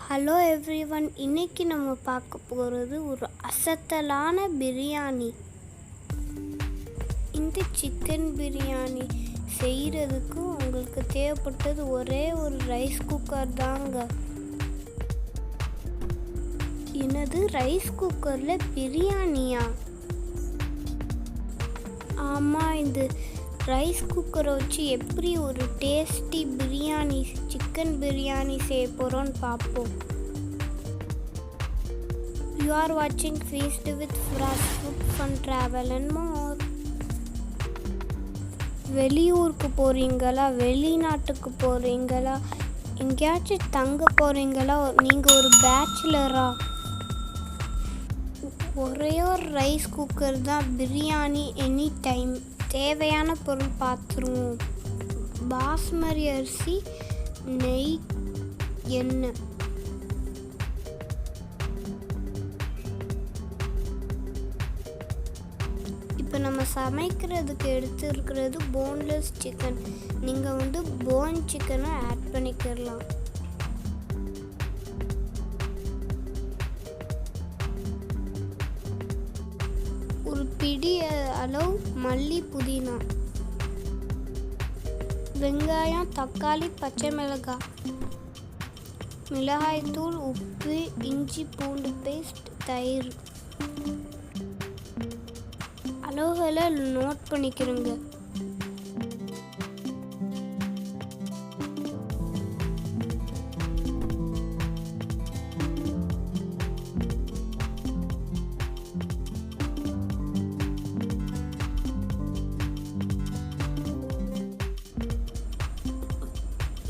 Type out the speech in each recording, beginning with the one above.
Hello everyone, இன்னைக்கு நம்ம பார்க்க போகிறது ஒரு அசத்தலான பிரியாணி. இந்த சிக்கன் பிரியாணி செய்கிறதுக்கு உங்களுக்கு தேவைப்பட்டது ஒரே ஒரு ரைஸ் குக்கர் தாங்க. என்னது, ரைஸ் குக்கரில் பிரியாணியா? ஆமாம், இந்த ரைஸ் குக்கரை வச்சு எப்படி ஒரு டேஸ்டி பிரியாணி, சிக்கன் பிரியாணி செய்ய போகிறோன்னு பார்ப்போம். யூ ஆர் வாட்சிங் feast with fresh food fun travel and more. வெளியூருக்கு போகிறீங்களா, வெளிநாட்டுக்கு போகிறீங்களா, எங்கேயாச்சும் தங்க போகிறீங்களா, நீங்கள் ஒரு பேச்சுலரா? ஒரே ஒரு ரைஸ் குக்கர் தான், பிரியாணி எனி டைம். தேவையான பொருள் பார்த்துருவோம். பாஸ்மதி அரிசி, நெய், எண்ணெய். இப்போ நம்ம சமைக்கிறதுக்கு எடுத்துருக்கிறது போன்லெஸ் சிக்கன். நீங்கள் போன் சிக்கனை ஆட் பண்ணிக்கலாம். ஒரு பிடி அளவு மல்லி, புதினா, வெங்காயம், தக்காளி, பச்சை மிளகாய், மிளகாய்த்தூள், உப்பு, இஞ்சி பூண்டு பேஸ்ட், தயிர். அளவுகளை நோட் பண்ணிக்கிறோங்க.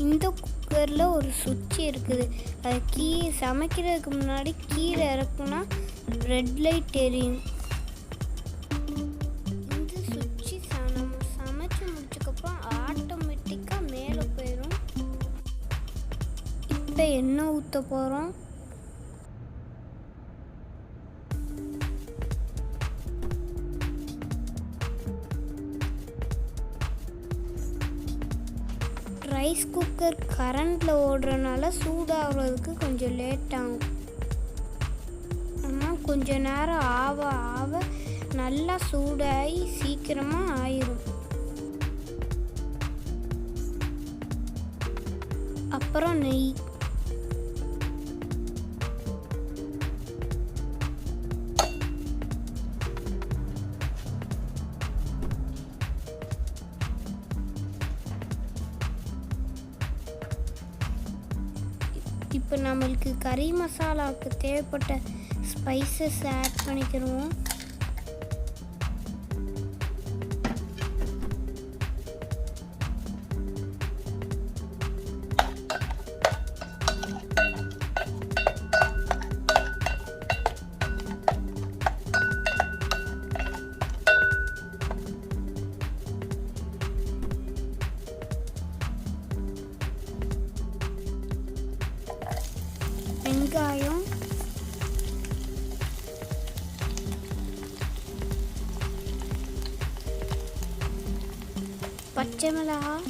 இந்த குக்கரில் ஒரு சுவிட்ச் இருக்குது. அது சமைக்கிறதுக்கு முன்னாடி கீழே இறக்குனா ரெட் லைட் எரியும். இந்த சுவிட்ச் நம்ம சமைச்சு முடிச்சக்கப்புறம் ஆட்டோமேட்டிக்காக மேலே போயிடும். இப்போ எண்ணெய் ஊற்ற போகிறோம். ரைஸ் குக்கர் கரண்டில் ஓடுறதுனால சூடாகிறதுக்கு கொஞ்சம் லேட் ஆகும். ஆனால் கொஞ்சம் நேரம் ஆக ஆக நல்லா சூடாகி சீக்கிரமாக ஆயிரும். அப்புறம் நெய். இப்போ நம்மளுக்கு கறி மசாலாவுக்கு தேவைப்பட்ட ஸ்பைசஸ் ஆட் பண்ணிக்கிறோம். வெங்காயம், பச்சை மிளகாய்,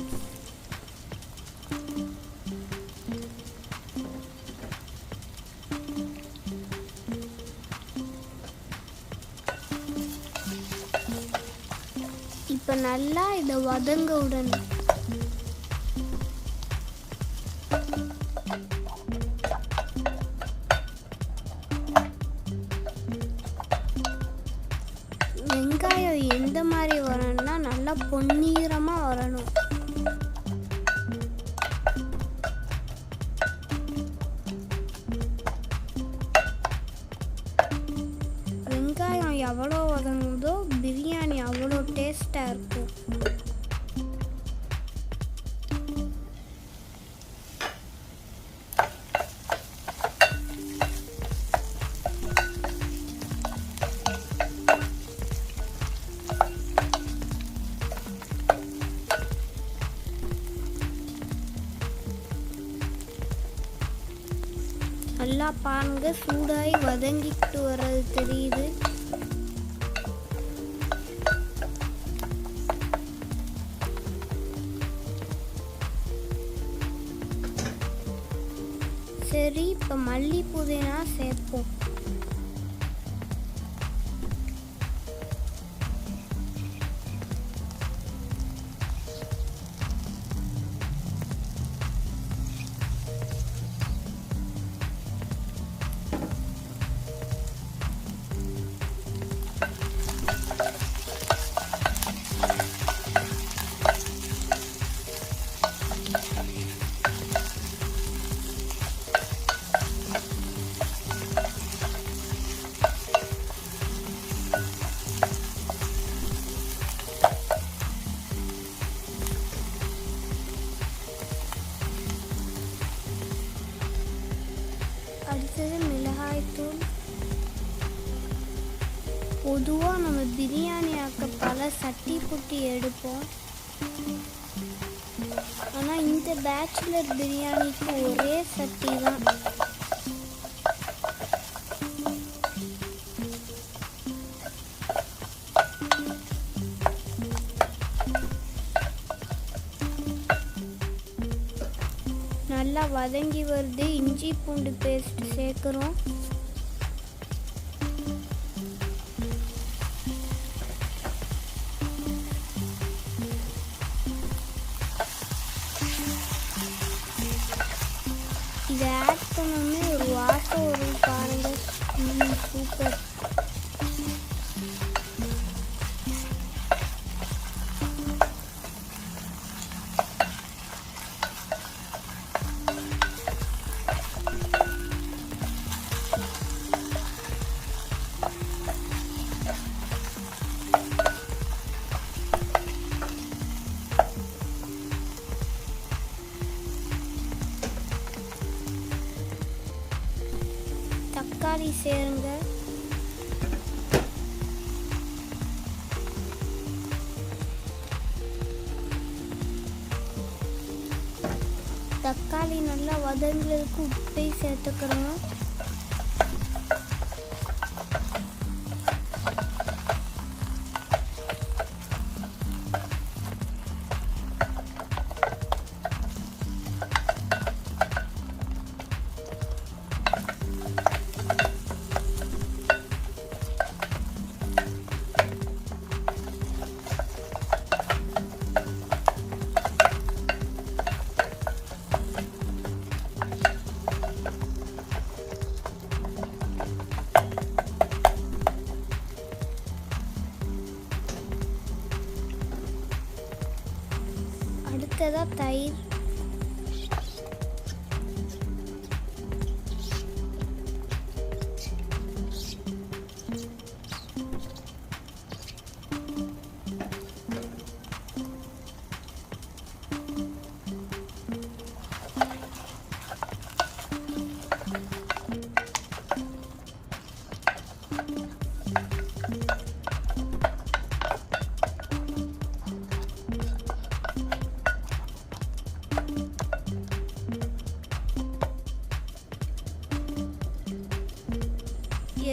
இப்போ நல்லா இதை வதங்க விடணும். வெங்காயம் எந்த மாதிரி வரணும்னா நல்லா பொன்னிறமாக வரணும். வெங்காயம் எவ்வளோ வதங்குதோ பிரியாணி அவ்வளோ டேஸ்டாக இருக்கும். நல்லா பாருங்க, சூடாகி வதங்கிட்டு வர்றது தெரியுது. சரி, சரி, இப்போ மல்லி புதினா சேர்ப்போம். அடுத்தது மிளகாய்த்தூள். பொதுவாக நம்ம பிரியாணி ஆக்க பல சட்டி புட்டி எடுப்போம். ஆனால் இந்த பேச்சுலர் பிரியாணிக்கு ஒரே சட்டி தான். நல்லா வதங்கி வருது. இஞ்சி பூண்டு பேஸ்ட் சேர்க்குறோம். இதை ஆட் பண்ணோன்னே ஒரு வாசம் வரும் பாருங்க. சூப்பர். தக்காளி சேருங்க. தக்காளி நல்லா வதங்குறதுக்கு உப்பை சேர்த்துக்கிறோம். அடுத்ததாக தயிர்.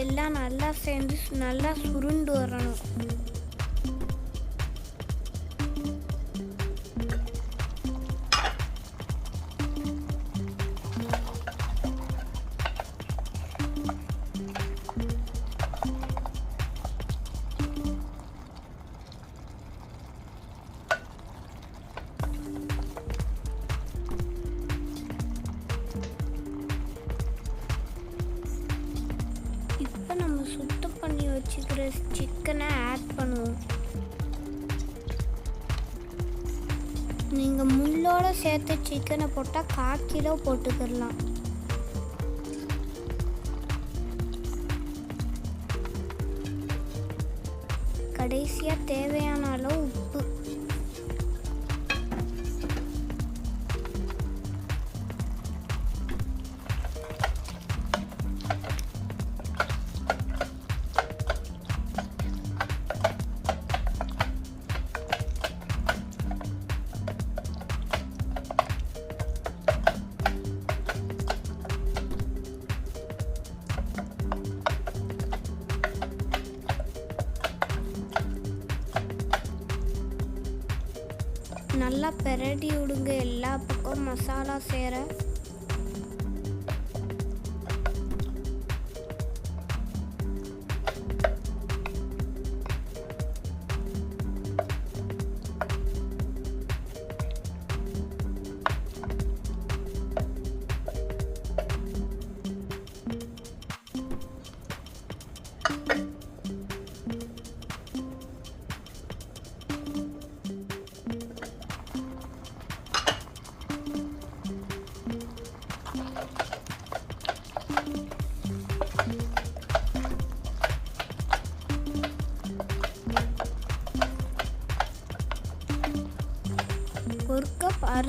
எல்லாம் நல்லா சேர்ந்து நல்லா சுருண்டு வரணும். நம்ம சுத்தம் பண்ணி வச்சுக்கிற சிக்கனை ஆட் பண்ணுவோம். நீங்கள் முள்ளோட சேர்த்து சிக்கனை போட்டால் 1/4 கிலோ போட்டுக்கிடலாம். கடைசியாக தேவையான அளவு உப்பு. நல்லா பெரட்டி விடுங்க எல்லா பக்கம் மசாலா சேர.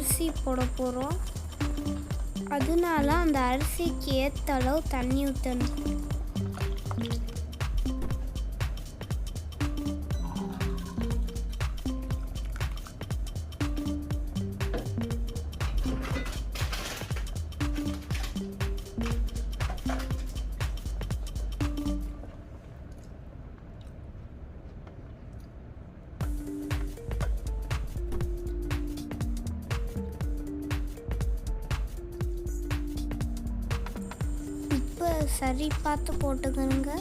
அரிசி போட போகிறோம். அதனால அந்த அரிசிக்கு ஏற்ற அளவு தண்ணி ஊற்றணும். சரி பார்த்து போட்டுக்கணுங்க.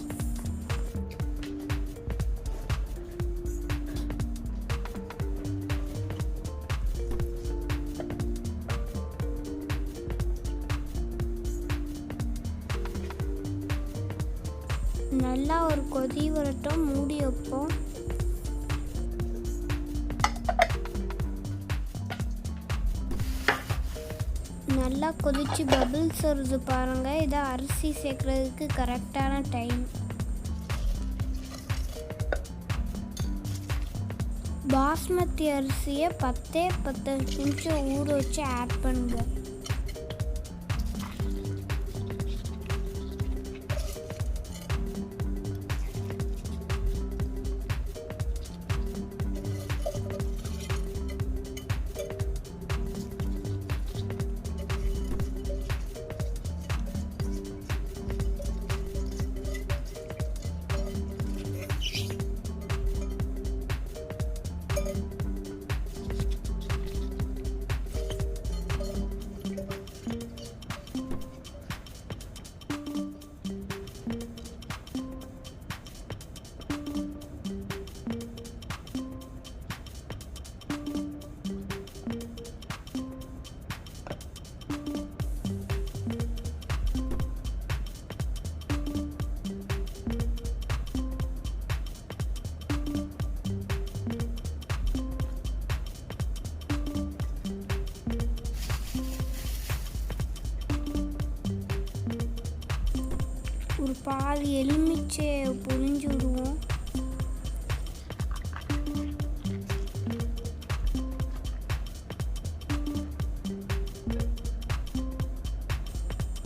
நல்லா ஒரு கொதி வரட்டும், மூடி வைப்போம். நல்லா கொதிச்சு பபிள்ஸ் வருது பாருங்க. இதை அரிசி சேர்க்கறதுக்கு கரெக்டான டைம். பாஸ்மதி அரிசியை 10 நிமிஷம் ஊற வச்சு ஆட் பண்ணுங்க. ஒரு பாதி எலுமிச்சையை புழிஞ்சு விடுவோம்.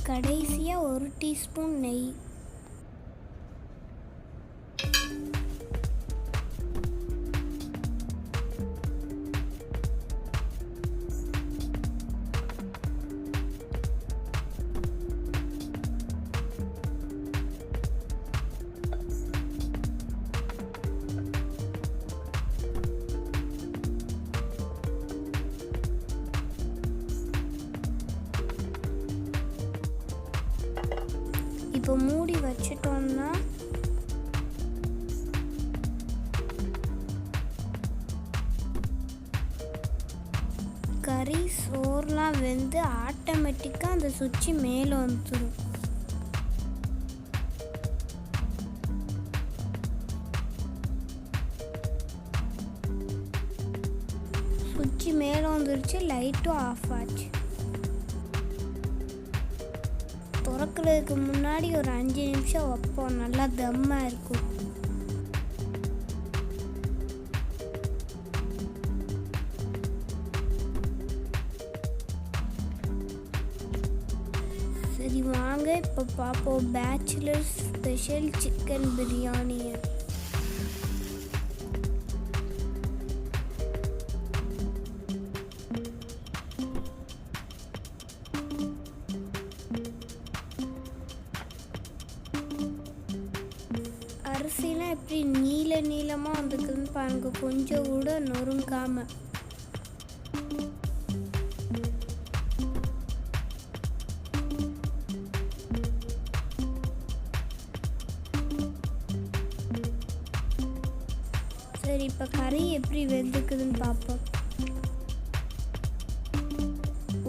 கடைசியாக 1 டீஸ்பூன் நெய். இப்போ மூடி வச்சிட்டோம்னா கறி சோறுலாம் வெந்து ஆட்டோமேட்டிக்காக அந்த சுச்சி மேலே வந்துடும். சுச்சி மேலே வந்துருச்சு, லைட்டும் ஆஃப் ஆச்சு. திறக்கிறதுக்கு முன்னாடி ஒரு 5 நிமிஷம் வைப்போம், நல்லா தம்மாக இருக்கும். சரி வாங்க இப்போ பார்ப்போம் பேச்சுலர் ஸ்பெஷல் சிக்கன் பிரியாணியை. அரிசிலாம் எப்படி நீளமாக வந்துக்குதுன்னு பாருங்க, கொஞ்சம் கூட நொறுங்காம. சரி இப்போ கறி எப்படி வெந்துக்குதுன்னு பார்ப்போம்.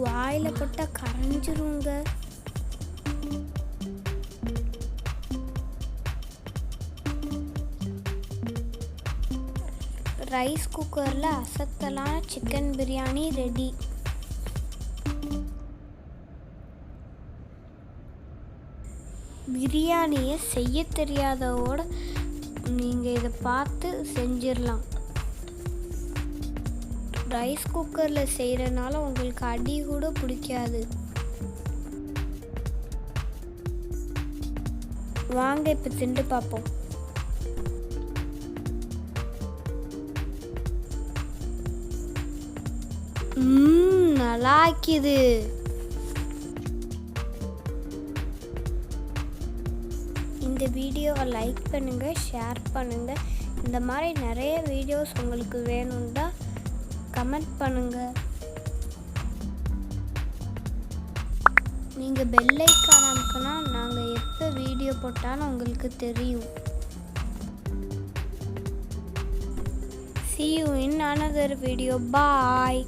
வாயில் போட்டால் கரைஞ்சிருங்க. ரைஸ் குக்கரில் அசத்தலான சிக்கன் பிரியாணி ரெடி. பிரியாணியை செய்ய தெரியாதவோட நீங்கள் இதை பார்த்து செஞ்சிடலாம். ரைஸ் குக்கரில் செய்கிறனால உங்களுக்கு அடி கூட பிடிக்காது. வாங்க இப்போ திண்டு பார்ப்போம். நல்லா ஆக்கிது. இந்த வீடியோவை லைக் பண்ணுங்கள், ஷேர் பண்ணுங்கள். இந்த மாதிரி நிறைய வீடியோஸ் உங்களுக்கு வேணும்னா கமெண்ட் பண்ணுங்கள். நீங்கள் பெல் ஐக்கான் அமுக்குனா நாங்கள் எப்போ வீடியோ போட்டாலும் உங்களுக்கு தெரியும். See you in another video. Bye.